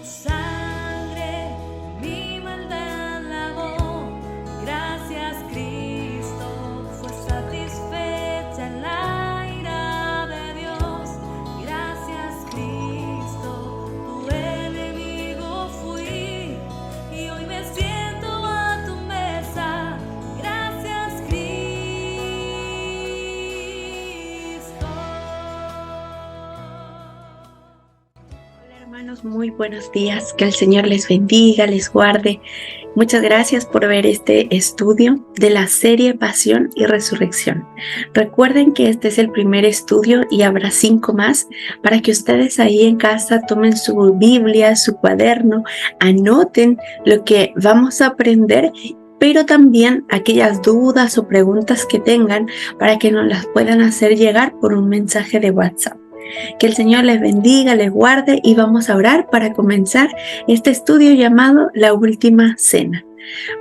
sangre mi maldad lavó. Gracias, Cristo, fue satisfecha la ira de Dios. Gracias, Cristo, tu enemigo fui y hoy me siento a tu mesa. Gracias, Cristo. Hermanos, muy buenos días, que el Señor les bendiga, les guarde. Muchas gracias por ver este estudio de la serie Pasión y Resurrección. Recuerden que este es el primer estudio y habrá 5 más para que ustedes ahí en casa tomen su Biblia, su cuaderno, anoten lo que vamos a aprender, pero también aquellas dudas o preguntas que tengan para que nos las puedan hacer llegar por un mensaje de WhatsApp. Que el Señor les bendiga, les guarde y vamos a orar para comenzar este estudio llamado La Última Cena.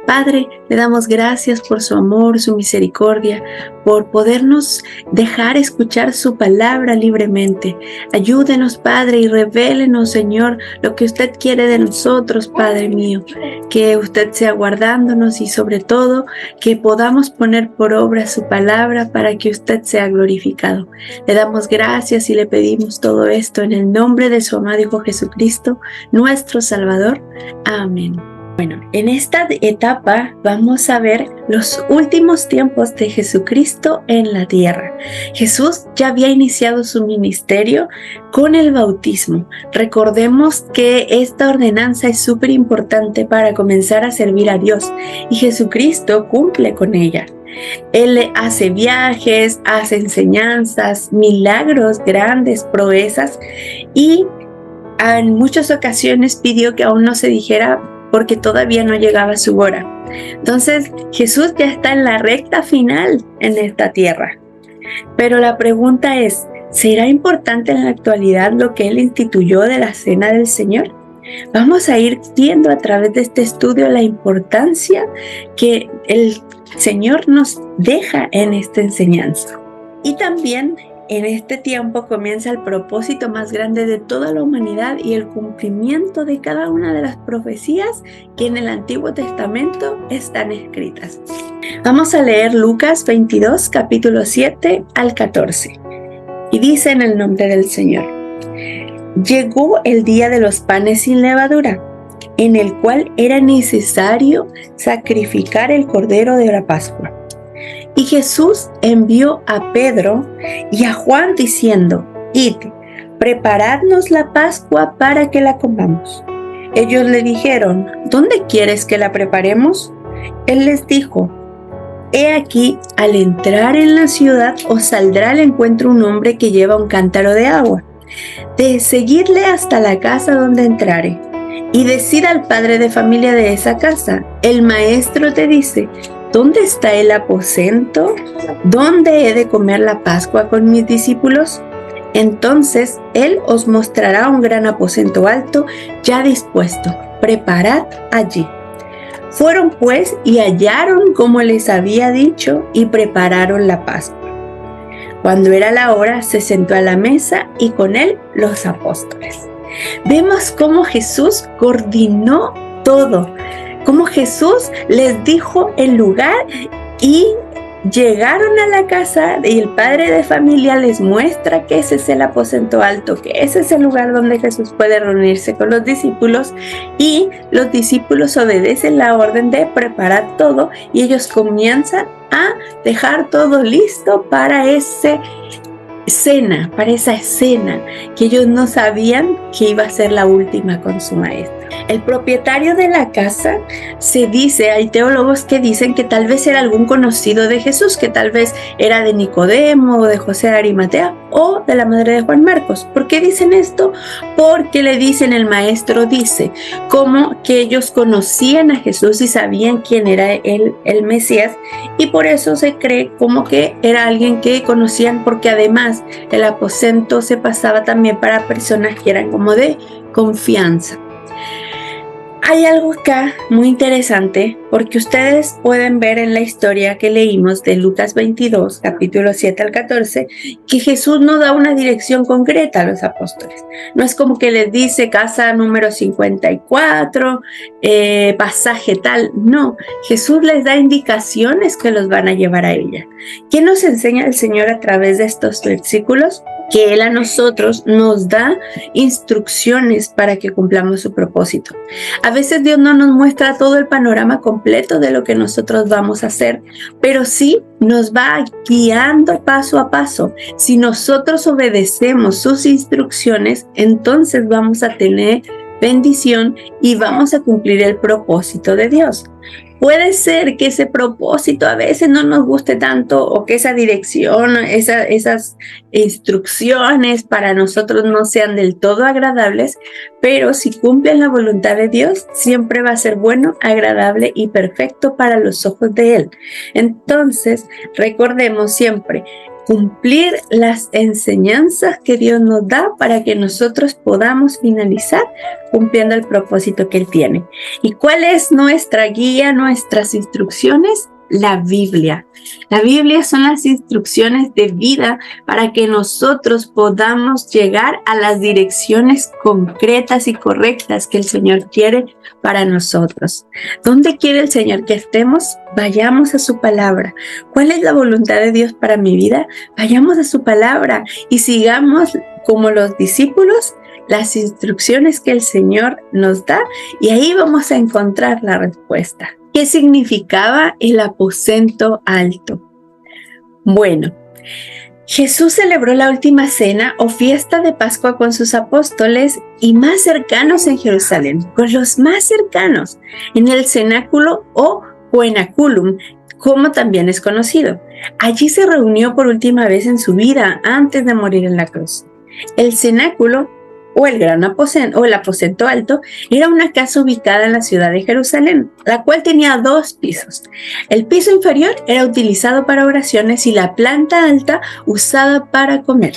Padre, le damos gracias por su amor, su misericordia, por podernos dejar escuchar su palabra libremente. Ayúdenos, Padre, y revélenos, Señor, lo que usted quiere de nosotros, Padre mío. Que usted sea guardándonos y sobre todo que podamos poner por obra su palabra para que usted sea glorificado. Le damos gracias y le pedimos todo esto en el nombre de su amado Hijo Jesucristo, nuestro Salvador. Amén. Bueno, en esta etapa vamos a ver los últimos tiempos de Jesucristo en la tierra. Jesús ya había iniciado su ministerio con el bautismo. Recordemos que esta ordenanza es súper importante para comenzar a servir a Dios y Jesucristo cumple con ella. Él hace viajes, hace enseñanzas, milagros, grandes proezas y en muchas ocasiones pidió que aún no se dijera porque todavía no llegaba su hora. Entonces Jesús ya está en la recta final en esta tierra. Pero la pregunta es, ¿será importante en la actualidad lo que Él instituyó de la Cena del Señor? Vamos a ir viendo a través de este estudio la importancia que el Señor nos deja en esta enseñanza. Y también en este tiempo comienza el propósito más grande de toda la humanidad y el cumplimiento de cada una de las profecías que en el Antiguo Testamento están escritas. Vamos a leer Lucas 22, capítulo 7 al 14. Y dice en el nombre del Señor: Llegó el día de los panes sin levadura, en el cual era necesario sacrificar el cordero de la Pascua. Y Jesús envió a Pedro y a Juan diciendo: Id, preparadnos la Pascua para que la comamos. Ellos le dijeron: ¿Dónde quieres que la preparemos? Él les dijo: He aquí, al entrar en la ciudad os saldrá al encuentro un hombre que lleva un cántaro de agua. De seguirle hasta la casa donde entrare, y decid al padre de familia de esa casa: el maestro te dice, ¿dónde está el aposento? ¿Dónde he de comer la Pascua con mis discípulos? Entonces él os mostrará un gran aposento alto, ya dispuesto. Preparad allí. Fueron pues y hallaron como les había dicho y prepararon la Pascua. Cuando era la hora, se sentó a la mesa y con él los apóstoles. Vemos cómo Jesús coordinó todo, cómo Jesús les dijo el lugar y llegaron a la casa y el padre de familia les muestra que ese es el aposento alto, que ese es el lugar donde Jesús puede reunirse con los discípulos y los discípulos obedecen la orden de preparar todo y ellos comienzan a dejar todo listo para esa escena que ellos no sabían que iba a ser la última con su maestro. El propietario de la casa se dice, hay teólogos que dicen que tal vez era algún conocido de Jesús, que tal vez era de Nicodemo o de José de Arimatea o de la madre de Juan Marcos. ¿Por qué dicen esto? Porque le dicen, el maestro dice, como que ellos conocían a Jesús y sabían quién era él, el Mesías, y por eso se cree como que era alguien que conocían, porque además el aposento se pasaba también para personas que eran como de confianza. Hay algo acá muy interesante porque ustedes pueden ver en la historia que leímos de Lucas 22, capítulo 7 al 14, que Jesús no da una dirección concreta a los apóstoles. No es como que les dice casa número 54, pasaje tal. No, Jesús les da indicaciones que los van a llevar a ella. ¿Qué nos enseña el Señor a través de estos versículos? Que Él a nosotros nos da instrucciones para que cumplamos su propósito. A veces Dios no nos muestra todo el panorama completo de lo que nosotros vamos a hacer, pero sí nos va guiando paso a paso. Si nosotros obedecemos sus instrucciones, entonces vamos a tener bendición y vamos a cumplir el propósito de Dios. Puede ser que ese propósito a veces no nos guste tanto o que esa dirección, esas instrucciones para nosotros no sean del todo agradables, pero si cumplen la voluntad de Dios, siempre va a ser bueno, agradable y perfecto para los ojos de Él. Entonces, recordemos siempre cumplir las enseñanzas que Dios nos da para que nosotros podamos finalizar cumpliendo el propósito que Él tiene. ¿Y cuál es nuestra guía, nuestras instrucciones? La Biblia. La Biblia son las instrucciones de vida para que nosotros podamos llegar a las direcciones concretas y correctas que el Señor quiere para nosotros. ¿Dónde quiere el Señor que estemos? Vayamos a su palabra. ¿Cuál es la voluntad de Dios para mi vida? Vayamos a su palabra y sigamos como los discípulos las instrucciones que el Señor nos da y ahí vamos a encontrar la respuesta. ¿Qué significaba el aposento alto? Bueno, Jesús celebró la última cena o fiesta de Pascua con sus apóstoles y más cercanos en Jerusalén, con los más cercanos, en el cenáculo o Cenaculum, como también es conocido. Allí se reunió por última vez en su vida antes de morir en la cruz. El cenáculo o el gran aposento o el aposento alto era una casa ubicada en la ciudad de Jerusalén, la cual tenía 2 pisos. El piso inferior era utilizado para oraciones y la planta alta usada para comer.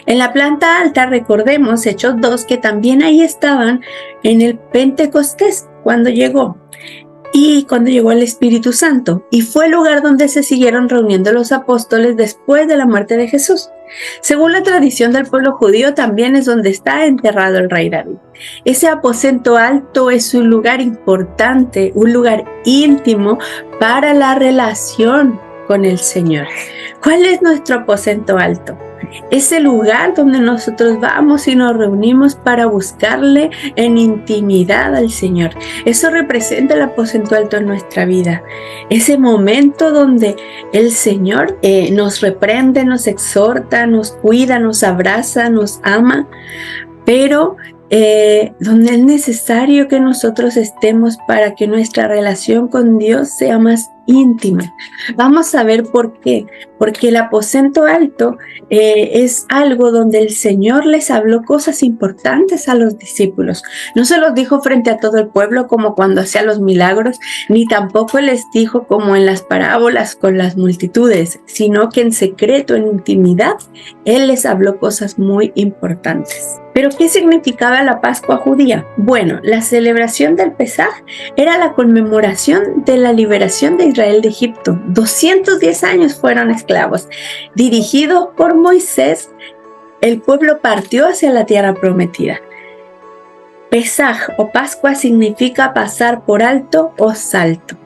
En la planta alta recordemos Hechos 2 que también ahí estaban en el Pentecostés cuando llegó el Espíritu Santo, y fue el lugar donde se siguieron reuniendo los apóstoles después de la muerte de Jesús. Según la tradición del pueblo judío, también es donde está enterrado el rey David. Ese aposento alto es un lugar importante, un lugar íntimo para la relación con el Señor. ¿Cuál es nuestro aposento alto? Es el lugar donde nosotros vamos y nos reunimos para buscarle en intimidad al Señor. Eso representa el aposento alto en nuestra vida. Ese momento donde el Señor nos reprende, nos exhorta, nos cuida, nos abraza, nos ama, pero donde es necesario que nosotros estemos para que nuestra relación con Dios sea más íntima. Vamos a ver por qué. Porque el aposento alto es algo donde el Señor les habló cosas importantes a los discípulos. No se los dijo frente a todo el pueblo como cuando hacía los milagros, ni tampoco les dijo como en las parábolas con las multitudes, sino que en secreto, en intimidad, Él les habló cosas muy importantes. ¿Pero qué significaba la Pascua judía? Bueno, la celebración del Pesaj era la conmemoración de la liberación de Israel de Egipto. 210 años fueron esclavos. Dirigidos por Moisés, el pueblo partió hacia la tierra prometida. Pesaj o Pascua significa pasar por alto o salto.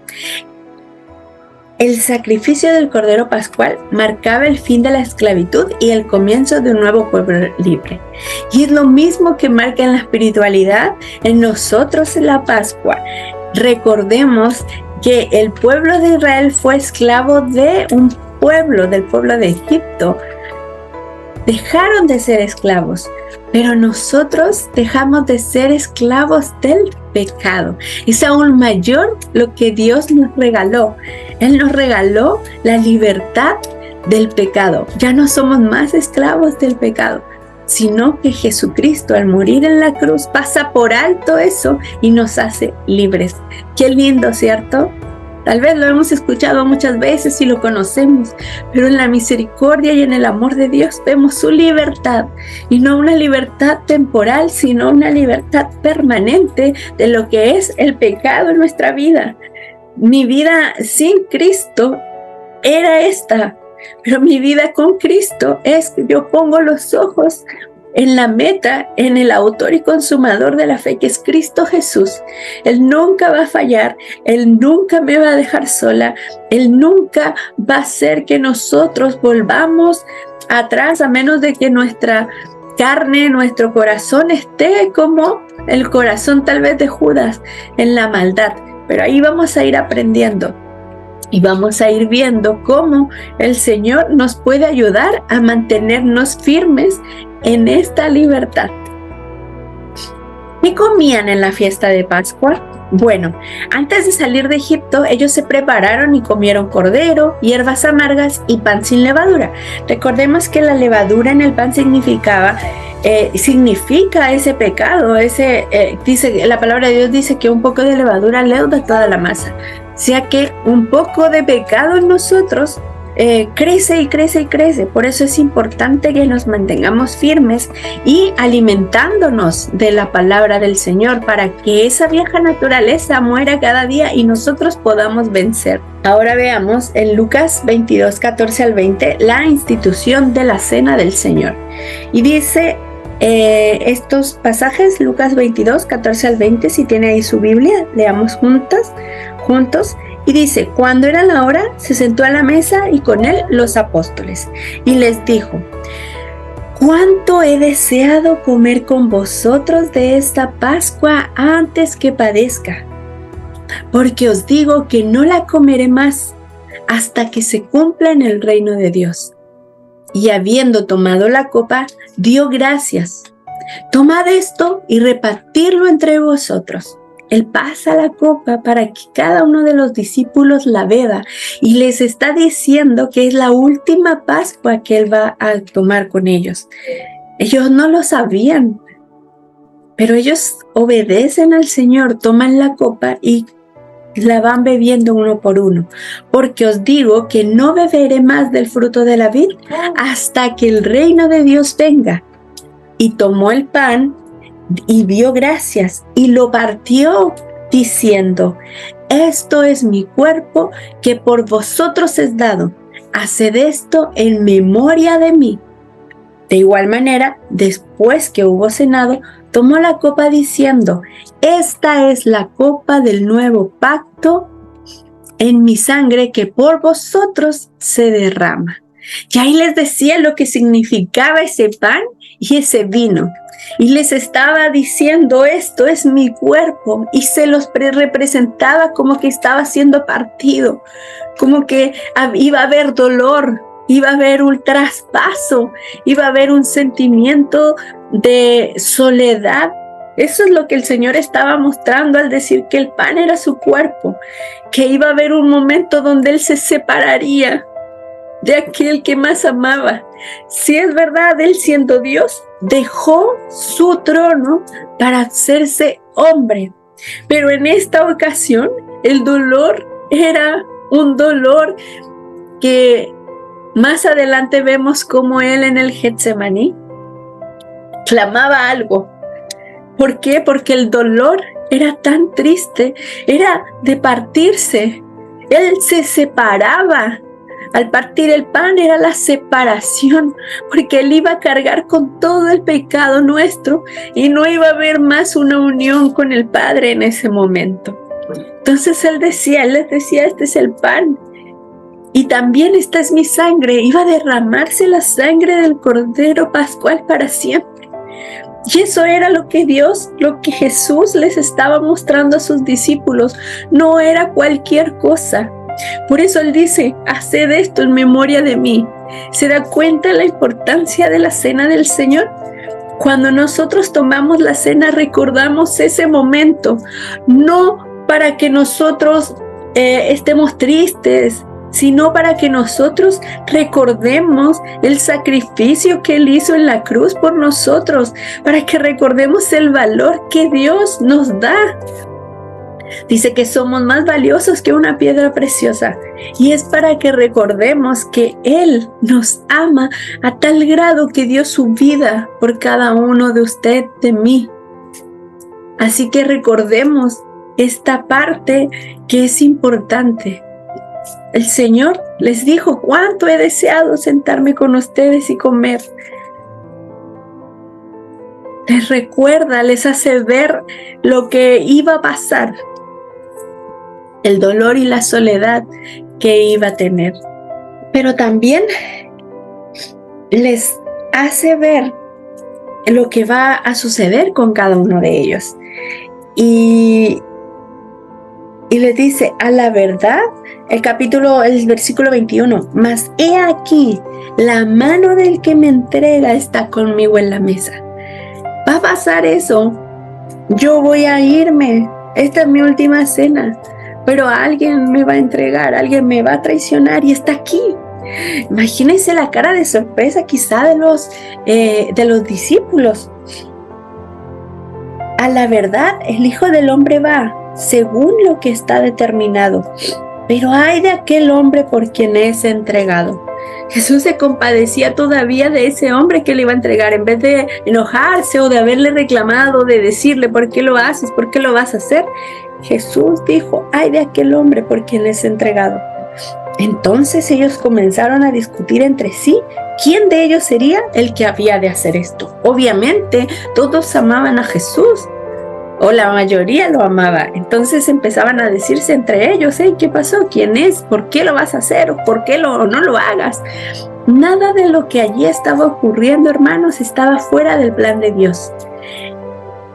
El sacrificio del Cordero Pascual marcaba el fin de la esclavitud y el comienzo de un nuevo pueblo libre. Y es lo mismo que marca en la espiritualidad en nosotros en la Pascua. Recordemos que el pueblo de Israel fue esclavo de un pueblo, del pueblo de Egipto. Dejaron de ser esclavos, pero nosotros dejamos de ser esclavos del pecado. Es aún mayor lo que Dios nos regaló. Él nos regaló la libertad del pecado. Ya no somos más esclavos del pecado, sino que Jesucristo al morir en la cruz pasa por alto eso y nos hace libres. Qué lindo, ¿cierto? Tal vez lo hemos escuchado muchas veces y lo conocemos, pero en la misericordia y en el amor de Dios vemos su libertad, y no una libertad temporal, sino una libertad permanente de lo que es el pecado en nuestra vida. Mi vida sin Cristo era esta, pero mi vida con Cristo es que yo pongo los ojos en la meta, en el autor y consumador de la fe, que es Cristo Jesús. Él nunca va a fallar, Él nunca me va a dejar sola, Él nunca va a hacer que nosotros volvamos atrás, a menos de que nuestra carne, nuestro corazón esté como el corazón tal vez de Judas, en la maldad. Pero ahí vamos a ir aprendiendo y vamos a ir viendo cómo el Señor nos puede ayudar a mantenernos firmes en esta libertad. ¿Qué comían en la fiesta de Pascua? Bueno, antes de salir de Egipto, ellos se prepararon y comieron cordero, hierbas amargas y pan sin levadura. Recordemos que la levadura en el pan significa ese pecado, dice, la palabra de Dios dice que un poco de levadura leuda toda la masa. O sea que un poco de pecado en nosotros crece y crece y crece. Por eso es importante que nos mantengamos firmes y alimentándonos de la palabra del Señor, para que esa vieja naturaleza muera cada día y nosotros podamos vencer. Ahora veamos en Lucas 22, 14 al 20, la institución de la cena del Señor. Y dice estos pasajes, Lucas 22, 14 al 20, si tiene ahí su Biblia, leamos juntos. Y dice: cuando era la hora, se sentó a la mesa y con él los apóstoles. Y les dijo: cuánto he deseado comer con vosotros de esta Pascua antes que padezca. Porque os digo que no la comeré más hasta que se cumpla en el reino de Dios. Y habiendo tomado la copa, dio gracias. Tomad esto y repartirlo entre vosotros. Él pasa la copa para que cada uno de los discípulos la beba, y les está diciendo que es la última Pascua que Él va a tomar con ellos. Ellos no lo sabían, pero ellos obedecen al Señor, toman la copa y la van bebiendo uno por uno. Porque os digo que no beberé más del fruto de la vid hasta que el reino de Dios venga. Y tomó el pan y dio gracias y lo partió, diciendo: esto es mi cuerpo que por vosotros es dado. Haced esto en memoria de mí. De igual manera, después que hubo cenado, tomó la copa diciendo: esta es la copa del nuevo pacto en mi sangre, que por vosotros se derrama. Y ahí les decía lo que significaba ese pan y ese vino. Y les estaba diciendo: esto es mi cuerpo, y se los representaba como que estaba siendo partido, como que iba a haber dolor, iba a haber un traspaso, iba a haber un sentimiento de soledad. Eso es lo que el Señor estaba mostrando al decir que el pan era su cuerpo, que iba a haber un momento donde Él se separaría de aquel que más amaba. Si es verdad, Él siendo Dios, dejó su trono para hacerse hombre. Pero en esta ocasión, el dolor era un dolor que más adelante vemos como Él en el Getsemaní clamaba algo. ¿Por qué? Porque el dolor era tan triste, era de partirse. Él se separaba. Al partir el pan era la separación, porque Él iba a cargar con todo el pecado nuestro y no iba a haber más una unión con el Padre en ese momento. Entonces Él les decía: este es el pan y también esta es mi sangre. Iba a derramarse la sangre del Cordero Pascual para siempre. Y eso era lo que Jesús les estaba mostrando a sus discípulos. No era cualquier cosa. Por eso Él dice: haced esto en memoria de mí. ¿Se da cuenta la importancia de la cena del Señor? Cuando nosotros tomamos la cena, recordamos ese momento, no para que nosotros estemos tristes, sino para que nosotros recordemos el sacrificio que Él hizo en la cruz por nosotros, para que recordemos el valor que Dios nos da. Dice que somos más valiosos que una piedra preciosa, y es para que recordemos que Él nos ama a tal grado que dio su vida por cada uno de usted, de mí. Así que recordemos esta parte que es importante. El Señor les dijo: cuánto he deseado sentarme con ustedes y comer. Les recuerda, les hace ver lo que iba a pasar, el dolor y la soledad que iba a tener. Pero también les hace ver lo que va a suceder con cada uno de ellos. Y les dice: a la verdad, el versículo 21, mas he aquí, la mano del que me entrega está conmigo en la mesa. Va a pasar eso. Yo voy a irme. Esta es mi última cena. Pero alguien me va a entregar, alguien me va a traicionar y está aquí. Imagínense la cara de sorpresa quizá de los discípulos. A la verdad, el Hijo del Hombre va según lo que está determinado, pero ay de aquel hombre por quien es entregado. Jesús se compadecía todavía de ese hombre que le iba a entregar, en vez de enojarse o de haberle reclamado, de decirle: ¿por qué lo haces? ¿Por qué lo vas a hacer? Jesús dijo: ay de aquel hombre por quien es entregado. Entonces ellos comenzaron a discutir entre sí quién de ellos sería el que había de hacer esto. Obviamente todos amaban a Jesús, o la mayoría lo amaba. Entonces empezaban a decirse entre ellos: ¿qué pasó? ¿Quién es? ¿Por qué lo vas a hacer? ¿Por qué no lo hagas? Nada de lo que allí estaba ocurriendo, hermanos, estaba fuera del plan de Dios.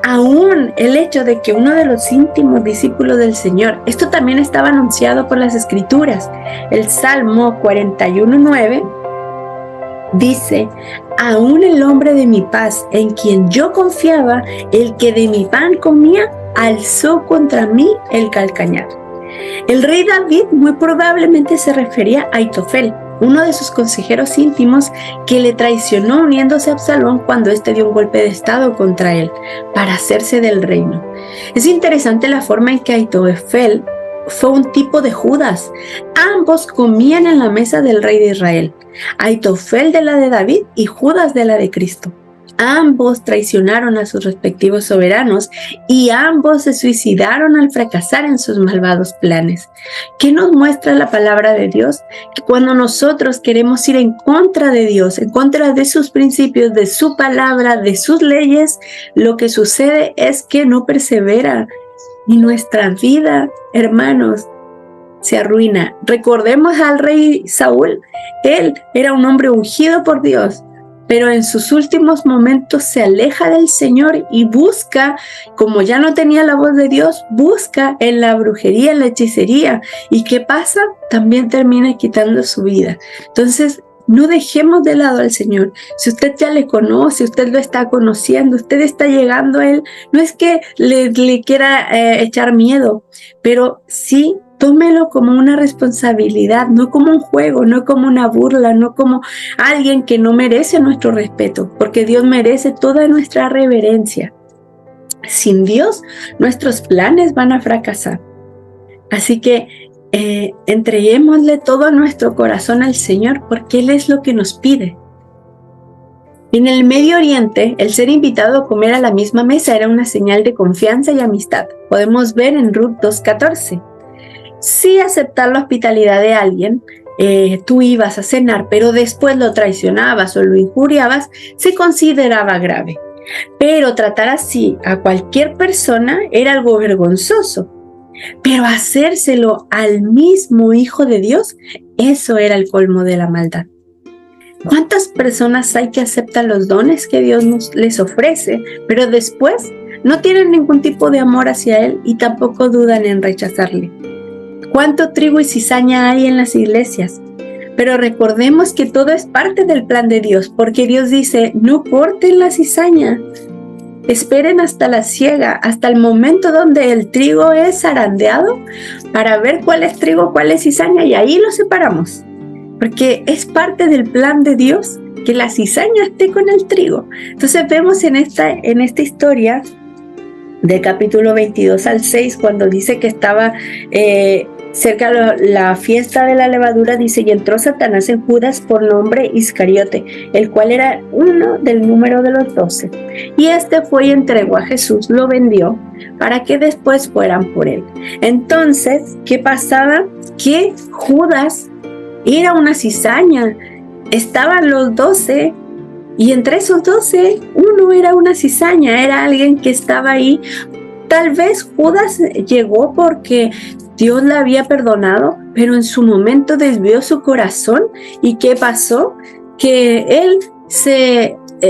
Aún el hecho de que uno de los íntimos discípulos del Señor, esto también estaba anunciado por las Escrituras. El Salmo 41:9 dice: aún el hombre de mi paz, en quien yo confiaba, el que de mi pan comía, alzó contra mí el calcañar. El rey David muy probablemente se refería a Aitofel, uno de sus consejeros íntimos, que le traicionó uniéndose a Absalón cuando éste dio un golpe de estado contra él para hacerse del reino. Es interesante la forma en que Aitofel fue un tipo de Judas. Ambos comían en la mesa del rey de Israel, Aitofel de la de David y Judas de la de Cristo. Ambos traicionaron a sus respectivos soberanos y ambos se suicidaron al fracasar en sus malvados planes. ¿Qué nos muestra la palabra de Dios? Que cuando nosotros queremos ir en contra de Dios, en contra de sus principios, de su palabra, de sus leyes, lo que sucede es que no persevera y nuestra vida, hermanos, se arruina. Recordemos al rey Saúl. Él era un hombre ungido por Dios, pero en sus últimos momentos se aleja del Señor y busca, como ya no tenía la voz de Dios, busca en la brujería, en la hechicería. ¿Y qué pasa? También termina quitando su vida. Entonces, no dejemos de lado al Señor. Si usted ya le conoce, usted lo está conociendo, usted está llegando a Él, no es que le quiera echar miedo, pero sí, tómelo como una responsabilidad, no como un juego, no como una burla, no como alguien que no merece nuestro respeto, porque Dios merece toda nuestra reverencia. Sin Dios, nuestros planes van a fracasar. Así que entreguémosle todo nuestro corazón al Señor, porque Él es lo que nos pide. En el Medio Oriente, el ser invitado a comer a la misma mesa era una señal de confianza y amistad. Podemos ver en Ruth 2:14. Si aceptar la hospitalidad de alguien, tú ibas a cenar, pero después lo traicionabas o lo injuriabas, se consideraba grave. Pero tratar así a cualquier persona era algo vergonzoso. Pero hacérselo al mismo Hijo de Dios, eso era el colmo de la maldad. ¿Cuántas personas hay que aceptan los dones que Dios les ofrece, pero después no tienen ningún tipo de amor hacia Él y tampoco dudan en rechazarle? ¿Cuánto trigo y cizaña hay en las iglesias? Pero recordemos que todo es parte del plan de Dios, porque Dios dice: no corten la cizaña, esperen hasta la siega, hasta el momento donde el trigo es zarandeado, para ver cuál es trigo, cuál es cizaña, y ahí lo separamos, porque es parte del plan de Dios que la cizaña esté con el trigo. Entonces vemos en esta historia del capítulo 22 al 6, cuando dice que estaba cerca la fiesta de la levadura, dice: y entró Satanás en Judas, por nombre Iscariote, el cual era uno del número de los 12. Y este fue y entregó a Jesús, lo vendió, para que después fueran por él. Entonces, ¿qué pasaba? Que Judas era una cizaña. Estaban los 12, y entre esos 12, uno era una cizaña, era alguien que estaba ahí. Tal vez Judas llegó porque Dios la había perdonado, pero en su momento desvió su corazón. ¿Y qué pasó? Que él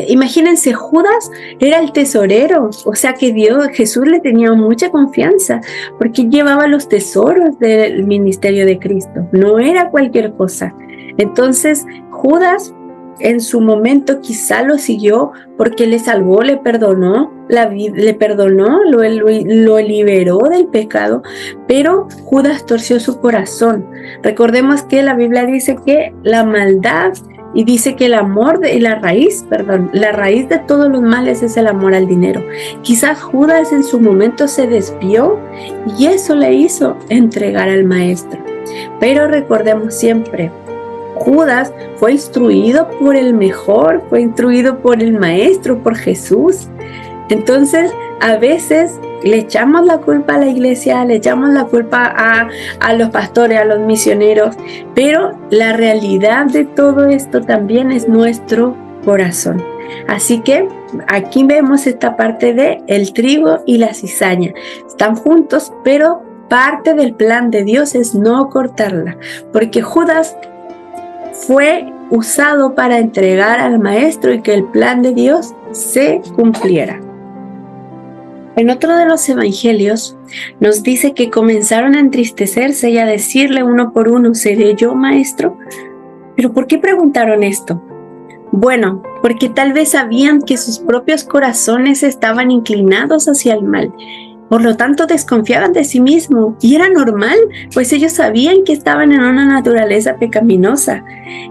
imagínense, Judas era el tesorero, o sea que Jesús le tenía mucha confianza, porque llevaba los tesoros del ministerio de Cristo, no era cualquier cosa. Entonces, Judas en su momento quizá lo siguió porque le salvó, le perdonó, lo liberó del pecado, pero Judas torció su corazón. Recordemos que la Biblia dice que la maldad, y dice que la raíz de todos los males es el amor al dinero. Quizás Judas en su momento se desvió y eso le hizo entregar al maestro. Pero recordemos siempre, Judas fue instruido por el mejor, fue instruido por el maestro, por Jesús. Entonces, a veces le echamos la culpa a la iglesia, le echamos la culpa a los pastores, a los misioneros, pero la realidad de todo esto también es nuestro corazón. Así que aquí vemos esta parte de el trigo y la cizaña. Están juntos, pero parte del plan de Dios es no cortarla, porque Judas fue usado para entregar al maestro y que el plan de Dios se cumpliera. En otro de los evangelios nos dice que comenzaron a entristecerse y a decirle uno por uno: ¿seré yo, maestro? ¿Pero por qué preguntaron esto? Bueno, porque tal vez sabían que sus propios corazones estaban inclinados hacia el mal. Por lo tanto, desconfiaban de sí mismos, y era normal, pues ellos sabían que estaban en una naturaleza pecaminosa.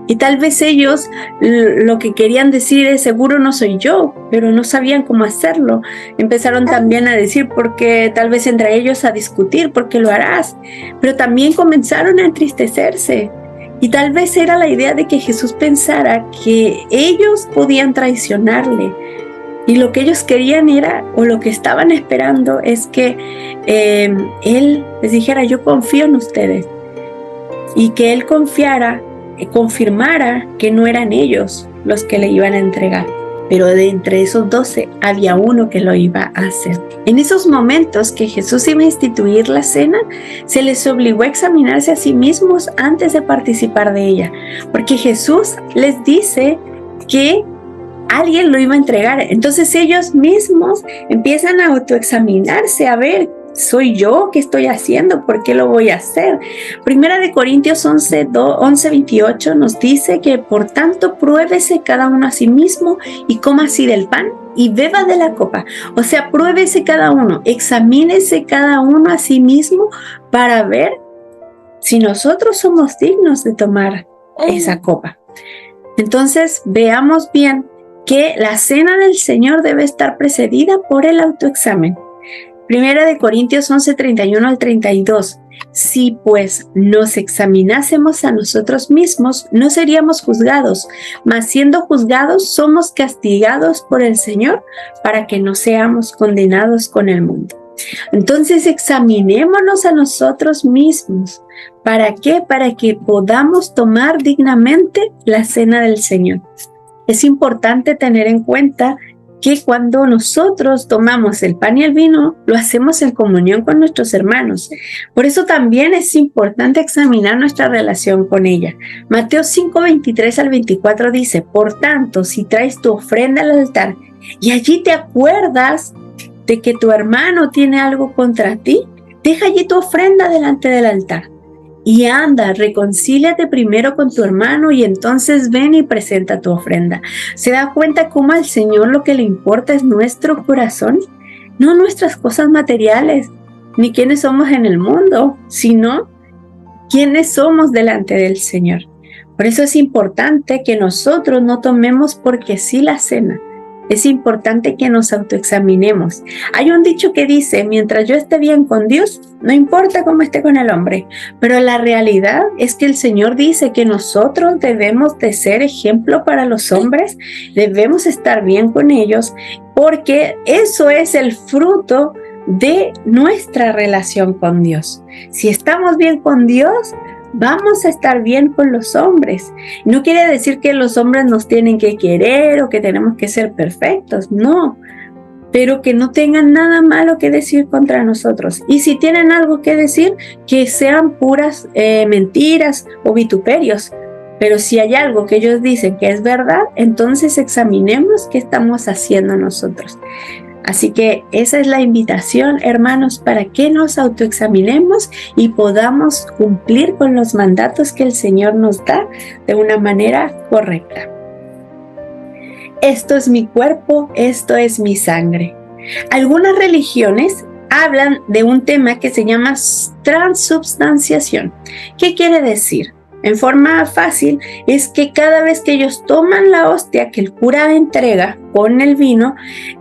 Y tal vez ellos lo que querían decir es: seguro no soy yo, pero no sabían cómo hacerlo. Empezaron también a decir, porque tal vez entre ellos a discutir: ¿por qué lo harás? Pero también comenzaron a entristecerse. Y tal vez era la idea de que Jesús pensara que ellos podían traicionarle. Y lo que ellos querían era, o lo que estaban esperando, es que Él les dijera: yo confío en ustedes. Y que Él confirmara que no eran ellos los que le iban a entregar. Pero de entre esos 12 había uno que lo iba a hacer. En esos momentos que Jesús iba a instituir la cena, se les obligó a examinarse a sí mismos antes de participar de ella. Porque Jesús les dice que alguien lo iba a entregar. Entonces ellos mismos empiezan a autoexaminarse, a ver: ¿soy yo? ¿Qué estoy haciendo? ¿Por qué lo voy a hacer? Primera de Corintios 11:28 nos dice que por tanto pruébese cada uno a sí mismo y coma así del pan y beba de la copa. O sea, pruébese cada uno, examínese cada uno a sí mismo para ver si nosotros somos dignos de tomar esa copa. Entonces, veamos bien que la cena del Señor debe estar precedida por el autoexamen. Primera de Corintios 11:31 al 32. Si pues nos examinásemos a nosotros mismos, no seríamos juzgados, mas siendo juzgados somos castigados por el Señor para que no seamos condenados con el mundo. Entonces examinémonos a nosotros mismos. ¿Para qué? Para que podamos tomar dignamente la cena del Señor. Es importante tener en cuenta que cuando nosotros tomamos el pan y el vino, lo hacemos en comunión con nuestros hermanos. Por eso también es importante examinar nuestra relación con ella. Mateo 5:23 al 24 dice: por tanto, si traes tu ofrenda al altar y allí te acuerdas de que tu hermano tiene algo contra ti, deja allí tu ofrenda delante del altar. Y anda, reconcíliate primero con tu hermano y entonces ven y presenta tu ofrenda. ¿Se da cuenta cómo al Señor lo que le importa es nuestro corazón? No nuestras cosas materiales, ni quiénes somos en el mundo, sino quiénes somos delante del Señor. Por eso es importante que nosotros no tomemos porque sí la cena, es importante que nos autoexaminemos. Hay un dicho que dice, mientras yo esté bien con Dios, no importa cómo esté con el hombre. Pero la realidad es que el Señor dice que nosotros debemos de ser ejemplo para los hombres, debemos estar bien con ellos, porque eso es el fruto de nuestra relación con Dios. Si estamos bien con Dios, vamos a estar bien con los hombres. No quiere decir que los hombres nos tienen que querer o que tenemos que ser perfectos, no, pero que no tengan nada malo que decir contra nosotros. Y si tienen algo que decir, que sean puras mentiras o vituperios. Pero si hay algo que ellos dicen que es verdad, entonces examinemos qué estamos haciendo nosotros. Así que esa es la invitación, hermanos, para que nos autoexaminemos y podamos cumplir con los mandatos que el Señor nos da de una manera correcta. Esto es mi cuerpo, esto es mi sangre. Algunas religiones hablan de un tema que se llama transubstanciación. ¿Qué quiere decir? En forma fácil, es que cada vez que ellos toman la hostia que el cura entrega con el vino,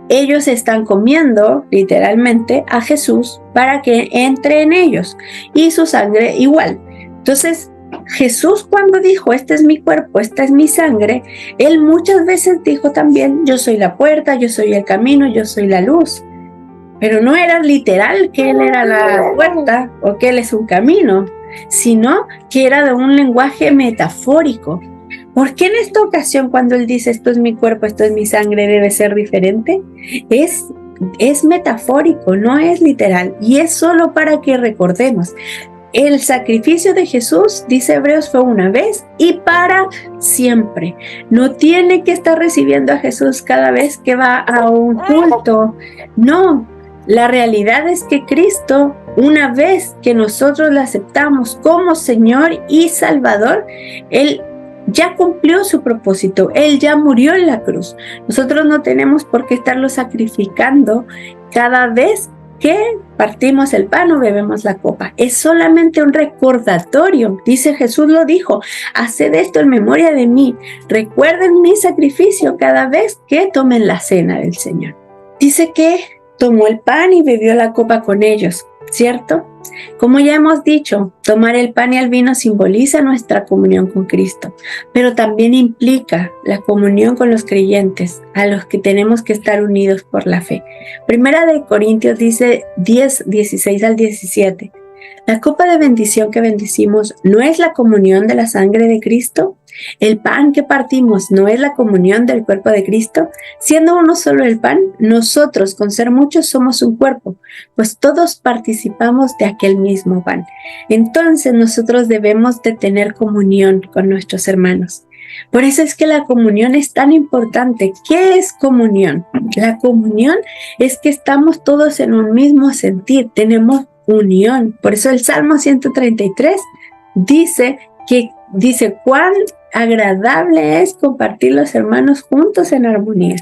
ellos están comiendo literalmente a Jesús para que entre en ellos, y su sangre igual. Entonces, Jesús, cuando dijo, este es mi cuerpo, esta es mi sangre, él muchas veces dijo también, yo soy la puerta, yo soy el camino, yo soy la luz. Pero no era literal que él era la puerta o que él es un camino, sino que era de un lenguaje metafórico. ¿Por qué en esta ocasión, cuando él dice esto es mi cuerpo, esto es mi sangre, debe ser diferente? Es metafórico, no es literal, y es solo para que recordemos. El sacrificio de Jesús, dice Hebreos, fue una vez y para siempre. No tiene que estar recibiendo a Jesús cada vez que va a un culto. No, la realidad es que Cristo, una vez que nosotros le aceptamos como Señor y Salvador, Él ya cumplió su propósito, Él ya murió en la cruz. Nosotros no tenemos por qué estarlo sacrificando cada vez que partimos el pan o bebemos la copa. Es solamente un recordatorio. Dice Jesús, lo dijo, haced esto en memoria de mí. Recuerden mi sacrificio cada vez que tomen la cena del Señor. Dice que tomó el pan y bebió la copa con ellos, ¿cierto? Como ya hemos dicho, tomar el pan y el vino simboliza nuestra comunión con Cristo, pero también implica la comunión con los creyentes, a los que tenemos que estar unidos por la fe. Primera de Corintios dice 10, 16 al 17. La copa de bendición que bendecimos no es la comunión de la sangre de Cristo. El pan que partimos no es la comunión del cuerpo de Cristo. Siendo uno solo el pan, nosotros, con ser muchos, somos un cuerpo, pues todos participamos de aquel mismo pan. Entonces nosotros debemos de tener comunión con nuestros hermanos. Por eso es que la comunión es tan importante. ¿Qué es comunión? La comunión es que estamos todos en un mismo sentir, tenemos unión. Por eso el Salmo 133 dice cuán agradable es compartir los hermanos juntos en armonía.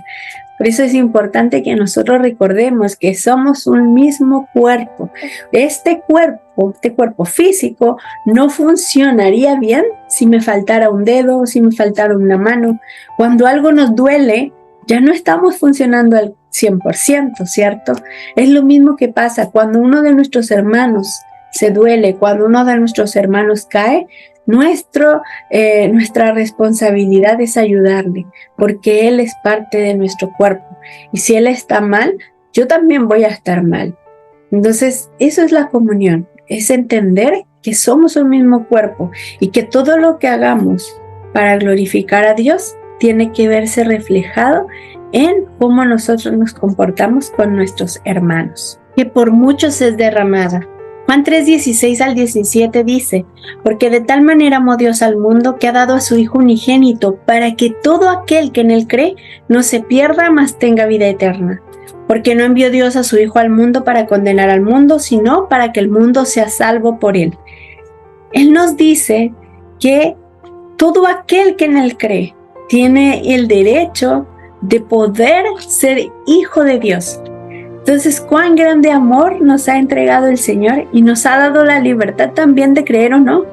Por eso es importante que nosotros recordemos que somos un mismo cuerpo. Este cuerpo físico no funcionaría bien si me faltara un dedo, si me faltara una mano. Cuando algo nos duele, ya no estamos funcionando al 100%, ¿cierto? Es lo mismo que pasa cuando uno de nuestros hermanos se duele, cuando uno de nuestros hermanos cae. Nuestra responsabilidad es ayudarle, porque él es parte de nuestro cuerpo. Y si él está mal, yo también voy a estar mal. Entonces, eso es la comunión, es entender que somos un mismo cuerpo y que todo lo que hagamos para glorificar a Dios tiene que verse reflejado en cómo nosotros nos comportamos con nuestros hermanos, que por muchos es derramada. Juan 3, 16 al 17 dice, porque de tal manera amó Dios al mundo que ha dado a su Hijo unigénito para que todo aquel que en él cree no se pierda, mas tenga vida eterna. Porque no envió Dios a su Hijo al mundo para condenar al mundo, sino para que el mundo sea salvo por él. Él nos dice que todo aquel que en él cree tiene el derecho de poder ser hijo de Dios. Entonces, cuán grande amor nos ha entregado el Señor y nos ha dado la libertad también de creer o no.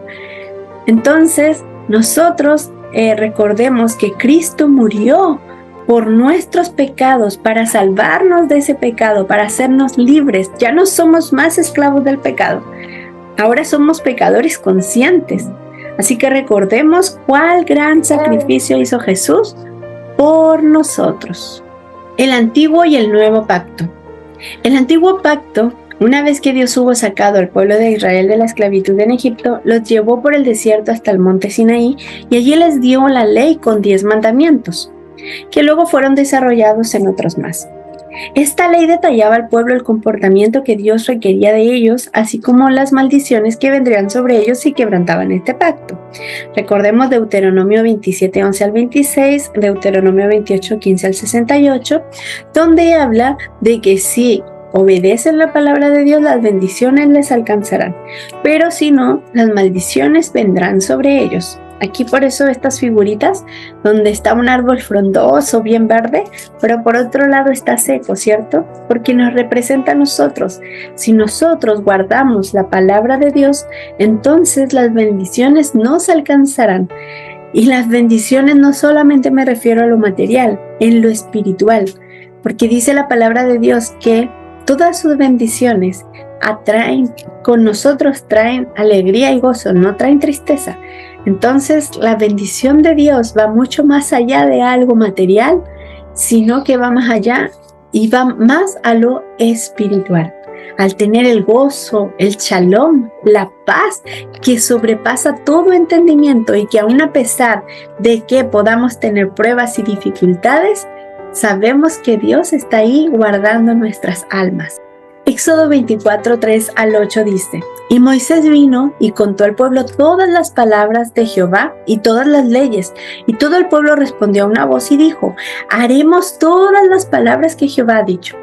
Entonces, nosotros recordemos que Cristo murió por nuestros pecados, para salvarnos de ese pecado, para hacernos libres. Ya no somos más esclavos del pecado. Ahora somos pecadores conscientes. Así que recordemos cuál gran sacrificio hizo Jesús por nosotros. El antiguo y el nuevo pacto. El antiguo pacto, una vez que Dios hubo sacado al pueblo de Israel de la esclavitud en Egipto, los llevó por el desierto hasta el monte Sinaí y allí les dio la ley con 10 mandamientos, que luego fueron desarrollados en otros más. Esta ley detallaba al pueblo el comportamiento que Dios requería de ellos, así como las maldiciones que vendrían sobre ellos si quebrantaban este pacto. Recordemos Deuteronomio 27, 11 al 26, Deuteronomio 28, 15 al 68, donde habla de que si obedecen la palabra de Dios, las bendiciones les alcanzarán, pero si no, las maldiciones vendrán sobre ellos. Aquí por eso estas figuritas, donde está un árbol frondoso, bien verde, pero por otro lado está seco, ¿cierto? Porque nos representa a nosotros. Si nosotros guardamos la palabra de Dios, entonces las bendiciones nos alcanzarán. Y las bendiciones no solamente me refiero a lo material, en lo espiritual, porque dice la palabra de Dios que todas sus bendiciones con nosotros traen alegría y gozo, no traen tristeza. Entonces, la bendición de Dios va mucho más allá de algo material, sino que va más allá y va más a lo espiritual. Al tener el gozo, el shalom, la paz que sobrepasa todo entendimiento y que aun a pesar de que podamos tener pruebas y dificultades, sabemos que Dios está ahí guardando nuestras almas. Éxodo 24, 3 al 8 dice: Y Moisés vino y contó al pueblo todas las palabras de Jehová y todas las leyes. Y todo el pueblo respondió a una voz y dijo: Haremos todas las palabras que Jehová ha dicho.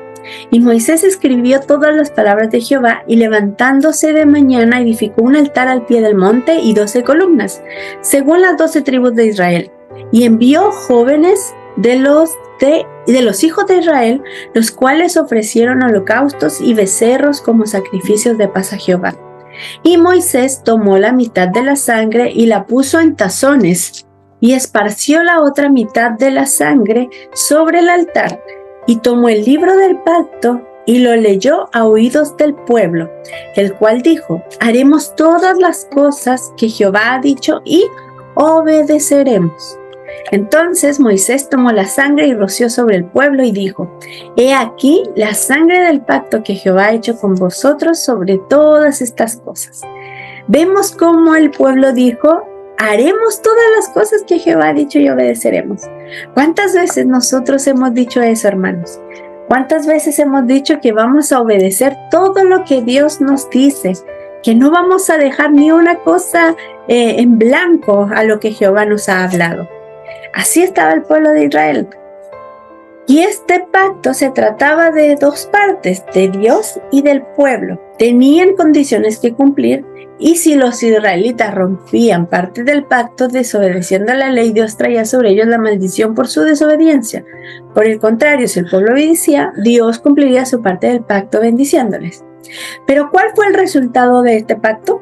Y Moisés escribió todas las palabras de Jehová, y levantándose de mañana edificó un altar al pie del monte y 12 columnas, según las 12 tribus de Israel. Y envió jóvenes de los hijos de Israel, los cuales ofrecieron holocaustos y becerros como sacrificios de paz a Jehová. Y Moisés tomó la mitad de la sangre y la puso en tazones, y esparció la otra mitad de la sangre sobre el altar, y tomó el libro del pacto y lo leyó a oídos del pueblo, el cual dijo: Haremos todas las cosas que Jehová ha dicho y obedeceremos. Entonces Moisés tomó la sangre y roció sobre el pueblo y dijo: He aquí la sangre del pacto que Jehová ha hecho con vosotros sobre todas estas cosas. Vemos cómo el pueblo dijo: haremos todas las cosas que Jehová ha dicho y obedeceremos. ¿Cuántas veces nosotros hemos dicho eso, hermanos? ¿Cuántas veces hemos dicho que vamos a obedecer todo lo que Dios nos dice? Que no vamos a dejar ni una cosa en blanco a lo que Jehová nos ha hablado. Así estaba el pueblo de Israel. Y este pacto se trataba de dos partes, de Dios y del pueblo. Tenían condiciones que cumplir, y si los israelitas rompían parte del pacto desobedeciendo la ley, Dios traía sobre ellos la maldición por su desobediencia. Por el contrario, si el pueblo obedecía, Dios cumpliría su parte del pacto bendiciéndoles. Pero ¿cuál fue el resultado de este pacto?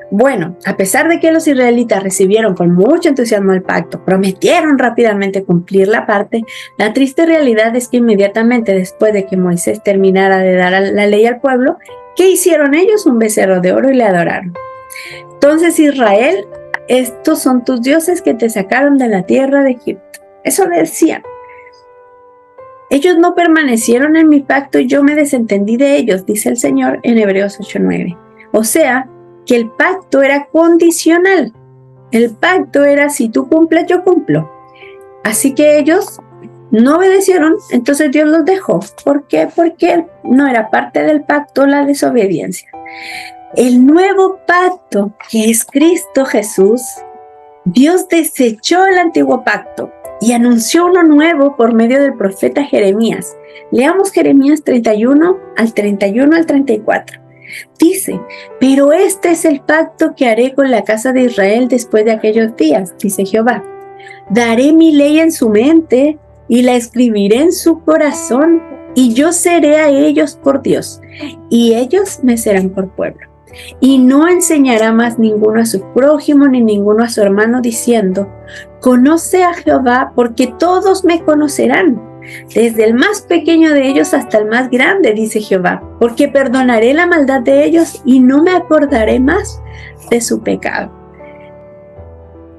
Bueno, a pesar de que los israelitas recibieron con mucho entusiasmo el pacto, prometieron rápidamente cumplir la parte, la triste realidad es que inmediatamente después de que Moisés terminara de dar la ley al pueblo, ¿qué hicieron ellos? Un becerro de oro y le adoraron. Entonces, Israel, estos son tus dioses que te sacaron de la tierra de Egipto. Eso le decían. Ellos no permanecieron en mi pacto y yo me desentendí de ellos, dice el Señor en Hebreos 8:9. O sea, que el pacto era condicional. El pacto era: si tú cumples, yo cumplo. Así que ellos no obedecieron, entonces Dios los dejó. ¿Por qué? Porque no era parte del pacto la desobediencia. El nuevo pacto, que es Cristo Jesús, Dios desechó el antiguo pacto y anunció uno nuevo por medio del profeta Jeremías. Leamos Jeremías 31 al 34. Dice: pero este es el pacto que haré con la casa de Israel después de aquellos días, dice Jehová. Daré mi ley en su mente y la escribiré en su corazón, y yo seré a ellos por Dios, y ellos me serán por pueblo. Y no enseñará más ninguno a su prójimo ni ninguno a su hermano, diciendo: Conoce a Jehová, porque todos me conocerán, desde el más pequeño de ellos hasta el más grande, dice Jehová, porque perdonaré la maldad de ellos y no me acordaré más de su pecado.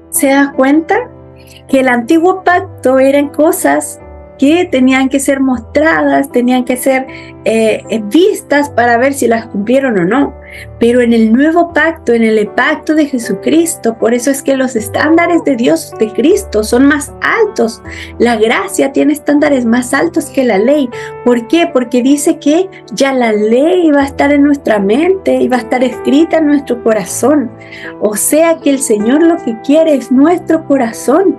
¿Se da cuenta? Que el antiguo pacto eran cosas que tenían que ser mostradas, tenían que ser vistas para ver si las cumplieron o no. Pero en el nuevo pacto, en el pacto de Jesucristo, por eso es que los estándares de Dios, de Cristo, son más altos. La gracia tiene estándares más altos que la ley. ¿Por qué? Porque dice que ya la ley va a estar en nuestra mente y va a estar escrita en nuestro corazón. O sea que el Señor lo que quiere es nuestro corazón.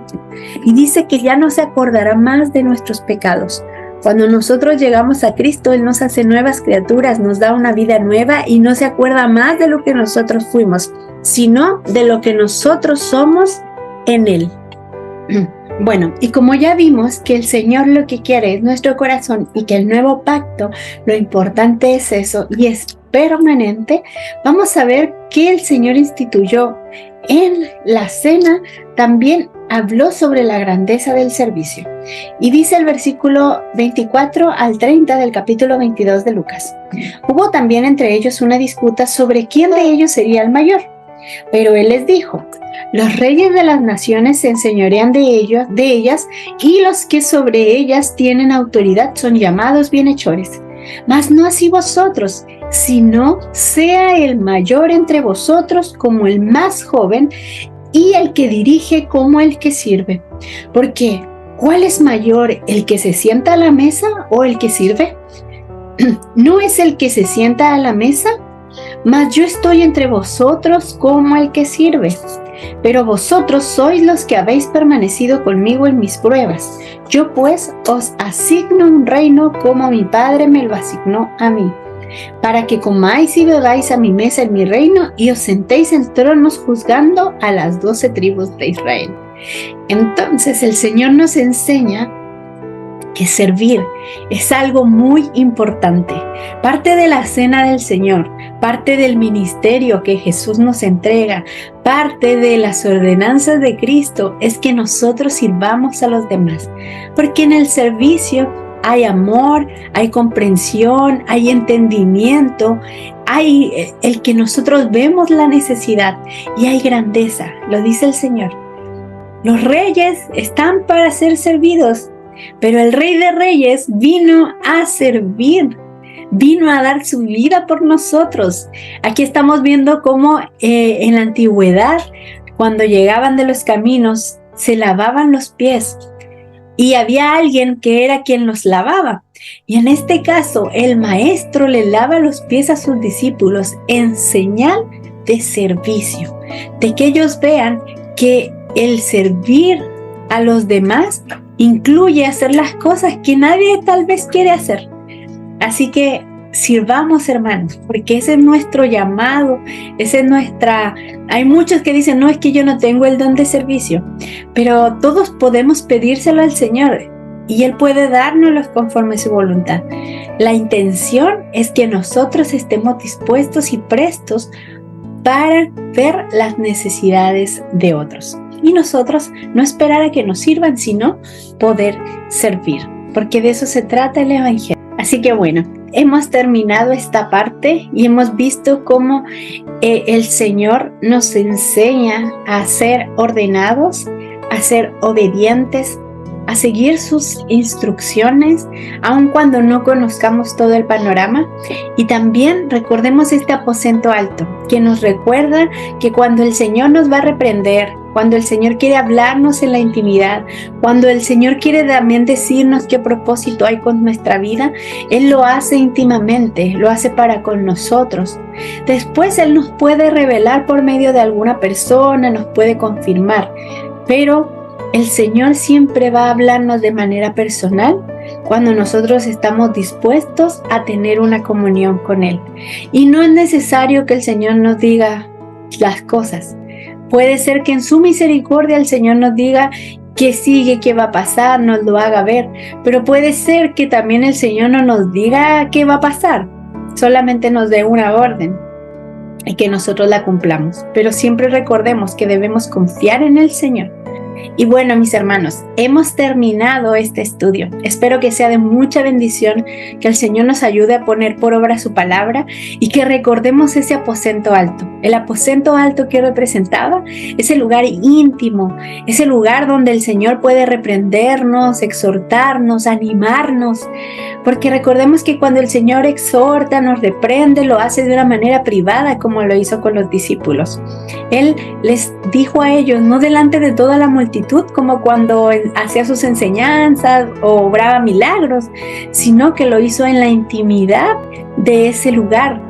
Y dice que ya no se acordará más de nuestros pecados. Cuando nosotros llegamos a Cristo, Él nos hace nuevas criaturas, nos da una vida nueva y no se acuerda más de lo que nosotros fuimos, sino de lo que nosotros somos en Él. Bueno, y como ya vimos que el Señor lo que quiere es nuestro corazón y que el nuevo pacto, lo importante es eso y es permanente, vamos a ver que el Señor instituyó en la cena. También habló sobre la grandeza del servicio. Y dice el versículo 24 al 30 del capítulo 22 de Lucas: hubo también entre ellos una disputa sobre quién de ellos sería el mayor. Pero él les dijo: los reyes de las naciones se enseñorean de ellas, y los que sobre ellas tienen autoridad son llamados bienhechores. Mas no así vosotros, sino sea el mayor entre vosotros como el más joven, y el que dirige como el que sirve. Porque, ¿cuál es mayor, el que se sienta a la mesa o el que sirve? ¿No es el que se sienta a la mesa? Mas yo estoy entre vosotros como el que sirve. Pero vosotros sois los que habéis permanecido conmigo en mis pruebas. Yo pues os asigno un reino como mi Padre me lo asignó a mí, para que comáis y bebáis a mi mesa en mi reino y os sentéis en tronos juzgando a las 12 tribus de Israel. Entonces el Señor nos enseña que servir es algo muy importante. Parte de la cena del Señor, parte del ministerio que Jesús nos entrega, parte de las ordenanzas de Cristo es que nosotros sirvamos a los demás. Porque en el servicio hay amor, hay comprensión, hay entendimiento, hay el que nosotros vemos la necesidad y hay grandeza, lo dice el Señor. Los reyes están para ser servidos, pero el Rey de Reyes vino a servir, vino a dar su vida por nosotros. Aquí estamos viendo cómo en la antigüedad, cuando llegaban de los caminos, se lavaban los pies. Y había alguien que era quien los lavaba. Y en este caso, el maestro le lava los pies a sus discípulos en señal de servicio, de que ellos vean que el servir a los demás incluye hacer las cosas que nadie tal vez quiere hacer. Así que sirvamos, hermanos, porque ese es nuestro llamado, ese es nuestra... Hay muchos que dicen, no, es que yo no tengo el don de servicio, pero todos podemos pedírselo al Señor y Él puede dárnoslo conforme a su voluntad. La intención es que nosotros estemos dispuestos y prestos para ver las necesidades de otros. Y nosotros no esperar a que nos sirvan, sino poder servir, porque de eso se trata el Evangelio. Así que bueno, hemos terminado esta parte y hemos visto cómo el Señor nos enseña a ser ordenados, a ser obedientes, a seguir sus instrucciones, aun cuando no conozcamos todo el panorama. Y también recordemos este aposento alto, que nos recuerda que cuando el Señor nos va a reprender, cuando el Señor quiere hablarnos en la intimidad, cuando el Señor quiere también decirnos qué propósito hay con nuestra vida, Él lo hace íntimamente, lo hace para con nosotros. Después Él nos puede revelar por medio de alguna persona, nos puede confirmar, pero el Señor siempre va a hablarnos de manera personal cuando nosotros estamos dispuestos a tener una comunión con Él. Y no es necesario que el Señor nos diga las cosas. Puede ser que en su misericordia el Señor nos diga qué sigue, qué va a pasar, nos lo haga ver. Pero puede ser que también el Señor no nos diga qué va a pasar, solamente nos dé una orden y que nosotros la cumplamos. Pero siempre recordemos que debemos confiar en el Señor, Y bueno, mis hermanos, hemos terminado este estudio. Espero que sea de mucha bendición, que el Señor nos ayude a poner por obra su palabra y que recordemos ese aposento alto. El aposento alto que representaba ese lugar íntimo, ese lugar donde el Señor puede reprendernos, exhortarnos, animarnos. Porque recordemos que cuando el Señor exhorta, nos reprende, lo hace de una manera privada, como lo hizo con los discípulos. Él les dijo a ellos, no delante de toda la multitud, como cuando hacía sus enseñanzas o obraba milagros, sino que lo hizo en la intimidad de ese lugar,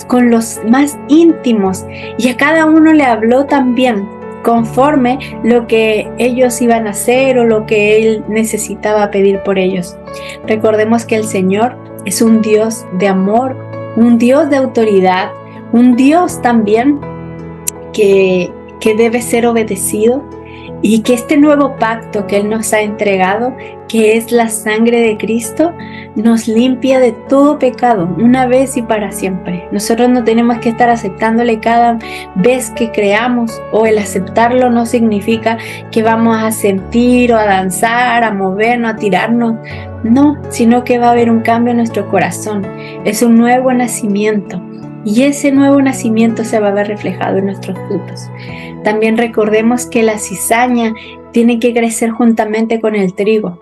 con los más íntimos, y a cada uno le habló también conforme lo que ellos iban a hacer o lo que él necesitaba pedir por ellos. Recordemos que el Señor es un Dios de amor, un Dios de autoridad, un Dios también que debe ser obedecido, y que este nuevo pacto que Él nos ha entregado, que es la sangre de Cristo, nos limpia de todo pecado, una vez y para siempre. Nosotros no tenemos que estar aceptándole cada vez que creamos, o el aceptarlo no significa que vamos a sentir o a danzar, a movernos, a tirarnos. No, sino que va a haber un cambio en nuestro corazón. Es un nuevo nacimiento. Y ese nuevo nacimiento se va a ver reflejado en nuestros frutos. También recordemos que la cizaña tiene que crecer juntamente con el trigo,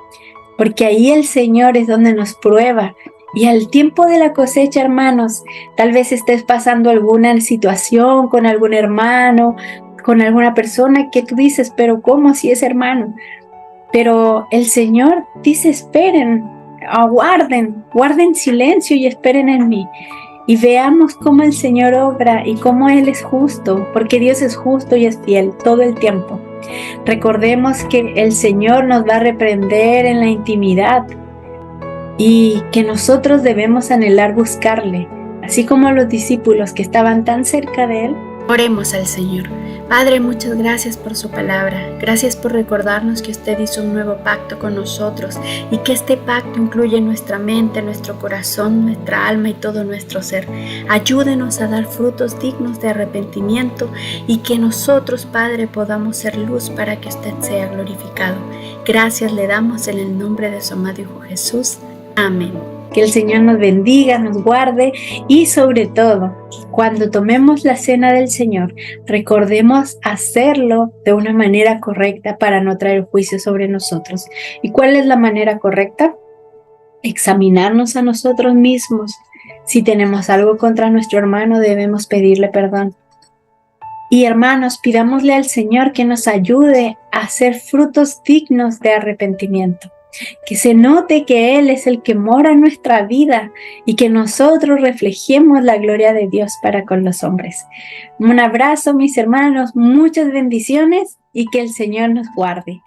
porque ahí el Señor es donde nos prueba. Y al tiempo de la cosecha, hermanos, tal vez estés pasando alguna situación con algún hermano, con alguna persona que tú dices, pero ¿cómo si es hermano? Pero el Señor dice, esperen, aguarden, guarden silencio y esperen en mí. Y veamos cómo el Señor obra y cómo Él es justo, porque Dios es justo y es fiel todo el tiempo. Recordemos que el Señor nos va a reprender en la intimidad y que nosotros debemos anhelar buscarle, así como los discípulos que estaban tan cerca de Él. Oremos al Señor. Padre, muchas gracias por su palabra. Gracias por recordarnos que usted hizo un nuevo pacto con nosotros y que este pacto incluye nuestra mente, nuestro corazón, nuestra alma y todo nuestro ser. Ayúdenos a dar frutos dignos de arrepentimiento y que nosotros, Padre, podamos ser luz para que usted sea glorificado. Gracias le damos en el nombre de su amado Hijo Jesús. Amén. Que el Señor nos bendiga, nos guarde y sobre todo, cuando tomemos la cena del Señor, recordemos hacerlo de una manera correcta para no traer juicio sobre nosotros. ¿Y cuál es la manera correcta? Examinarnos a nosotros mismos. Si tenemos algo contra nuestro hermano, debemos pedirle perdón. Y hermanos, pidámosle al Señor que nos ayude a hacer frutos dignos de arrepentimiento. Que se note que Él es el que mora en nuestra vida y que nosotros reflejemos la gloria de Dios para con los hombres. Un abrazo, mis hermanos, muchas bendiciones y que el Señor nos guarde.